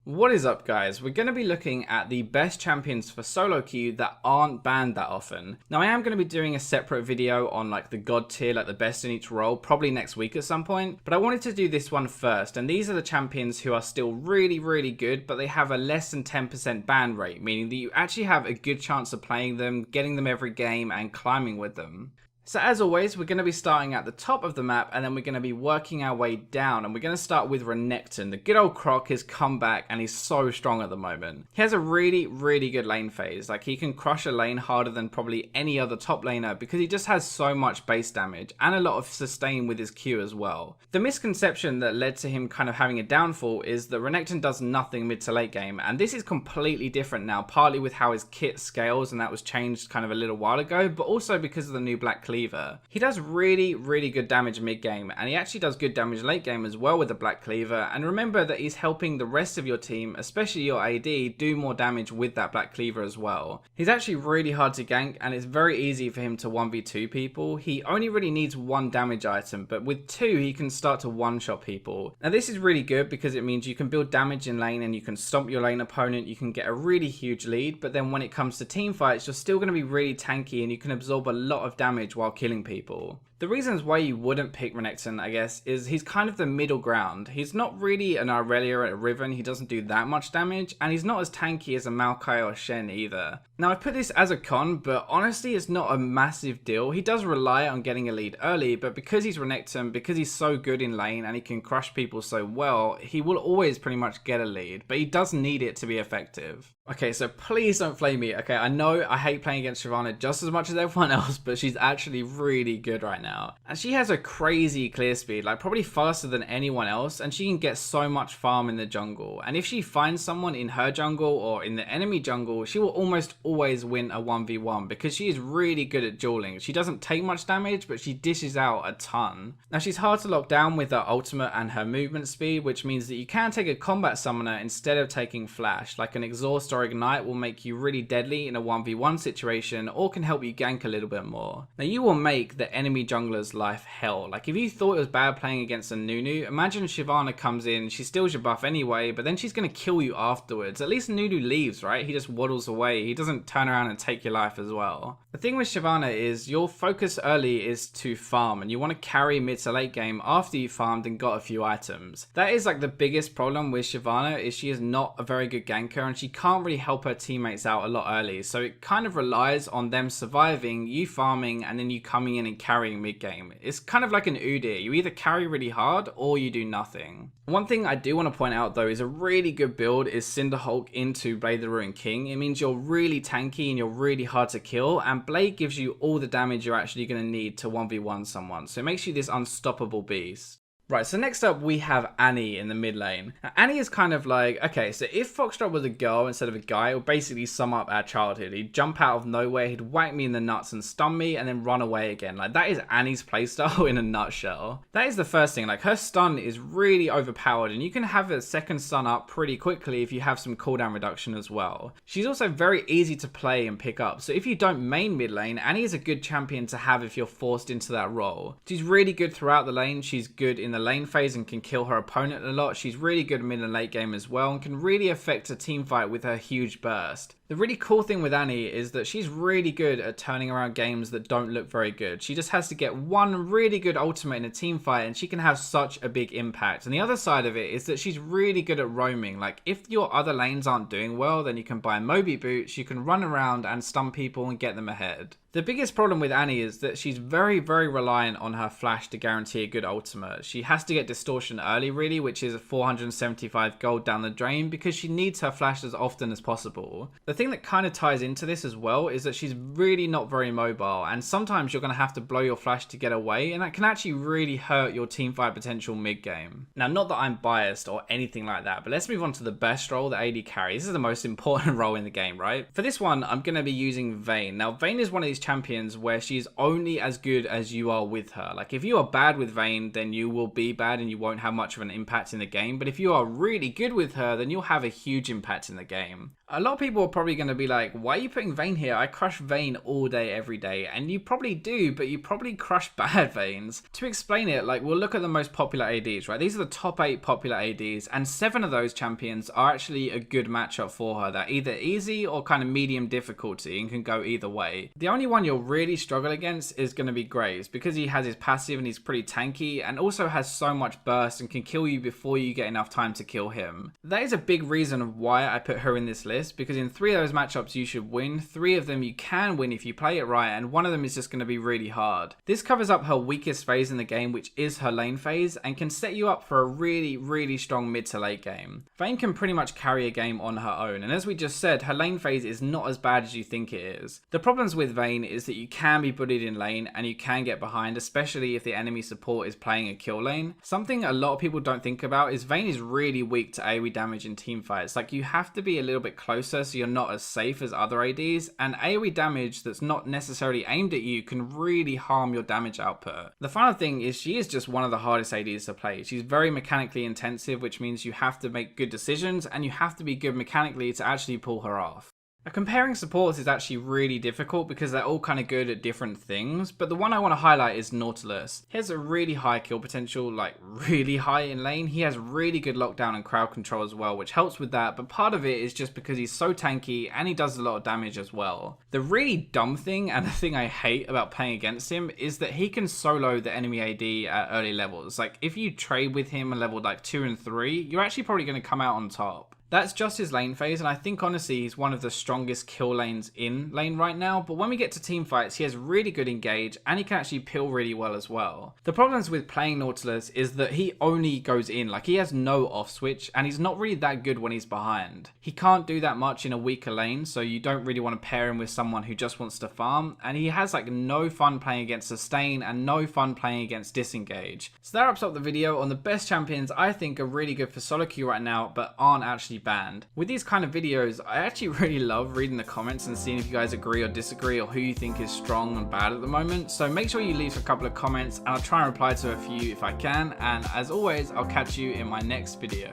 What is up, guys? We're going to be looking at the best champions for solo queue that aren't banned that often. Now, I am going to be doing a separate video on like the god tier, like the best in each role, probably next week at some point, but I wanted to do this one first, and these are the champions who are still really good, but they have a less than 10% ban rate, meaning that you actually have a good chance of playing them, getting them every game, and climbing with them. So as always, we're going to be starting at the top of the map, and then we're going to be working our way down, and we're going to start with Renekton. The good old Croc has come back, and he's so strong at the moment. He has a really good lane phase. Like, he can crush a lane harder than probably any other top laner, because he just has so much base damage, and a lot of sustain with his Q as well. The misconception that led to him kind of having a downfall is that Renekton does nothing mid to late game, and this is completely different now, partly with how his kit scales, and that was changed kind of a little while ago, but also because of the new Black Cleaver. He does really good damage mid game, and he actually does good damage late game as well with the Black Cleaver. And remember that he's helping the rest of your team, especially your AD, do more damage with that Black Cleaver as well. He's actually really hard to gank, and it's very easy for him to 1v2 people. He only really needs one damage item, but with two he can start to one-shot people. Now this is really good because it means you can build damage in lane and you can stomp your lane opponent, you can get a really huge lead, but then when it comes to team fights, you're still going to be really tanky and you can absorb a lot of damage while killing people. The reasons why you wouldn't pick Renekton, I guess, is he's kind of the middle ground. He's not really an Aurelia or a Riven, he doesn't do that much damage, and he's not as tanky as a Maokai or Shen either. Now, I put this as a con, but honestly it's not a massive deal. He does rely on getting a lead early, but because he's Renekton, because he's so good in lane and he can crush people so well, he will always pretty much get a lead, but he does need it to be effective. Okay, so please don't flame me. Okay, I know I hate playing against Shyvana just as much as everyone else, but she's actually really good right now. And she has a crazy clear speed, like probably faster than anyone else, and she can get so much farm in the jungle. And if she finds someone in her jungle or in the enemy jungle, she will almost always win a 1v1 because she is really good at dueling. She doesn't take much damage, but she dishes out a ton. Now, she's hard to lock down with her ultimate and her movement speed, which means that you can take a combat summoner instead of taking flash. Like an exhaust or ignite will make you really deadly in a 1v1 situation, or can help you gank a little bit more. Now, you will make the enemy jungler's life hell. Like, if you thought it was bad playing against a Nunu, imagine Shyvana comes in, she steals your buff anyway, but then she's going to kill you afterwards. At least Nunu leaves, right? He just waddles away. He doesn't turn around and take your life as well. The thing with Shyvana is your focus early is to farm, and you want to carry mid to late game after you farmed and got a few items. That is like the biggest problem with Shyvana, is she is not a very good ganker, and she can't really help her teammates out a lot early, so it kind of relies on them surviving, you farming, and then you coming in and carrying mid game. It's kind of like an Udyr. You either carry really hard or you do nothing. One thing I do want to point out though is a really good build is Cinderhulk into Blade the Ruined King. It means you're really tanky and you're really hard to kill, and Blade gives you all the damage you're actually going to need to 1v1 someone, so it makes you this unstoppable beast. Right, so next up we have Annie in the mid lane. Now, Annie is kind of like, okay, so if Foxtrot was a girl instead of a guy, it would basically sum up our childhood. He'd jump out of nowhere, he'd whack me in the nuts and stun me, and then run away again. Like, that is Annie's playstyle in a nutshell. That is the first thing. Like, her stun is really overpowered, and you can have a second stun up pretty quickly if you have some cooldown reduction as well. She's also very easy to play and pick up, so if you don't main mid lane, Annie is a good champion to have if you're forced into that role. She's really good throughout the lane, she's good in the lane phase and can kill her opponent a lot. She's really good mid and late game as well, and can really affect a team fight with her huge burst. The really cool thing with Annie is that she's really good at turning around games that don't look very good. She just has to get one really good ultimate in a team fight and she can have such a big impact. And the other side of it is that she's really good at roaming. Like, if your other lanes aren't doing well, then you can buy Moby boots, you can run around and stun people and get them ahead. The biggest problem with Annie is that she's very reliant on her flash to guarantee a good ultimate. She has to get distortion early really, which is 475 gold down the drain, because she needs her flash as often as possible. The thing that kind of ties into this as well is that she's really not very mobile, and sometimes you're going to have to blow your flash to get away, and that can actually really hurt your teamfight potential mid game. Now, not that I'm biased or anything like that, but let's move on to the best role that AD carries. This is the most important role in the game, right? For this one, I'm going to be using Vayne. Now, Vayne is one of these champions where she's only as good as you are with her. Like, if you are bad with Vayne, then you will be bad and you won't have much of an impact in the game, but if you are really good with her, then you'll have a huge impact in the game. A lot of people are probably going to be like, why are you putting Vayne here? I crush Vayne all day, every day. And you probably do, but you probably crush bad Vaynes. To explain it, like, we'll look at the most popular ADs, right? These are the top 8 popular ADs, and 7 of those champions are actually a good matchup for her. They're either easy or kind of medium difficulty and can go either way. The only one you'll really struggle against is going to be Graves, because he has his passive and he's pretty tanky, and also has so much burst and can kill you before you get enough time to kill him. That is a big reason of why I put her in this list, because in 3 of those matchups you should win, 3 of them you can win if you play it right, and 1 of them is just going to be really hard. This covers up her weakest phase in the game, which is her lane phase, and can set you up for a really strong mid to late game. Vayne can pretty much carry a game on her own, and as we just said, her lane phase is not as bad as you think it is. The problems with Vayne is that you can be bullied in lane and you can get behind, especially if the enemy support is playing a kill lane. Something a lot of people don't think about is Vayne is really weak to AoE damage in team fights. Like, you have to be a little bit closer so you're not as safe as other ADs, and AoE damage that's not necessarily aimed at you can really harm your damage output. The final thing is she is just one of the hardest ADs to play. She's very mechanically intensive, which means you have to make good decisions and you have to be good mechanically to actually pull her off. Comparing supports is actually really difficult because they're all kind of good at different things, but the one I want to highlight is Nautilus. He has a really high kill potential, like really high in lane. He has really good lockdown and crowd control as well, which helps with that, but part of it is just because he's so tanky and he does a lot of damage as well. The really dumb thing, and the thing I hate about playing against him, is that he can solo the enemy AD at early levels. Like, if you trade with him at level like 2 and 3, you're actually probably going to come out on top. That's just his lane phase, and I think honestly he's one of the strongest kill lanes in lane right now, but when we get to team fights he has really good engage and he can actually peel really well as well. The problems with playing Nautilus is that he only goes in, like he has no off switch, and he's not really that good when he's behind. He can't do that much in a weaker lane, so you don't really want to pair him with someone who just wants to farm, and he has like no fun playing against sustain and no fun playing against disengage. So that wraps up the video on the best champions I think are really good for solo queue right now but aren't actually banned. With these kind of videos, I actually really love reading the comments and seeing if you guys agree or disagree or who you think is strong and bad at the moment. So make sure you leave a couple of comments and I'll try and reply to a few if I can. And as always, I'll catch you in my next video.